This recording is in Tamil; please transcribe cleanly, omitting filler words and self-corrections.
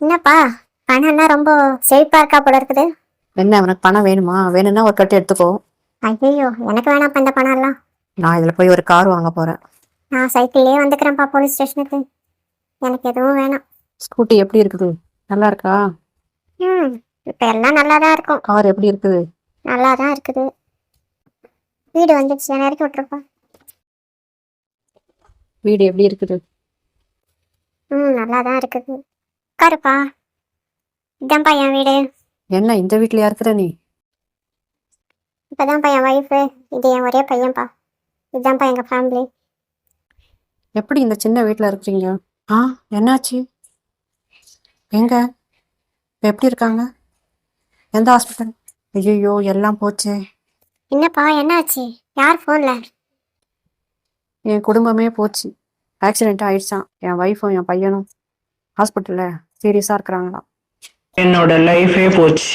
என்னப்பா பணம்னா ரொம்ப செழிப்பா இருக்கா போல இருக்குது. என்ன உனக்கு பணம் வேணுமா? வேணும்னா ஒரு கட்டு எடுத்துக்கோ. ஐயோ, எனக்கு வேணாப்பா இந்த பணம் எல்லாம். நான் இதுல போய் ஒரு கார் வாங்க போறேன். நான் சைக்கிள்லயே வந்துக்கிறேன்ப்பா போலீஸ் ஸ்டேஷனுக்கு. எனக்கு எதுவும் வேணாம். ஸ்கூட்டி எப்படி இருக்குது? நல்லா இருக்கா? ம் இப்ப எல்லாம் நல்லா தான் இருக்கும். கார் எப்படி இருக்குது? நல்லா தான் இருக்குது. வீடு வந்துடுச்சு, நான் இறக்கி விட்டுருப்பா. வீடு எப்படி இருக்குது? நல்லா தான் இருக்குது. உட்காருப்பா. இதான்ப்பா என் வீடு. என்ன இந்த வீட்லயா இருக்கிற நீ? இப்பதான்ப்பா என் ஒய்ஃபு. இது என் ஒரே பையன்ப்பா. இதுதான்ப்பா எங்க ஃபேமிலி. எப்படி இந்த சின்ன வீட்ல இருக்கிறீங்க? ஆ, என்னாச்சு? எங்க? இப்ப எப்படி இருக்காங்க? எந்த ஹாஸ்பிட்டல்? ஐயோ, எல்லாம் போச்சே. என்னப்பா என்னாச்சு? யார் ஃபோன்ல? என் குடும்பமே போச்சு. ஆக்சிடென்ட் ஆயிடுச்சான். என் ஒய்ஃபும் என் பையனும் ஹாஸ்பிட்டல்ல சீரியஸா இருக்கிறாங்களாம். என்னோட லைஃபே போச்சு.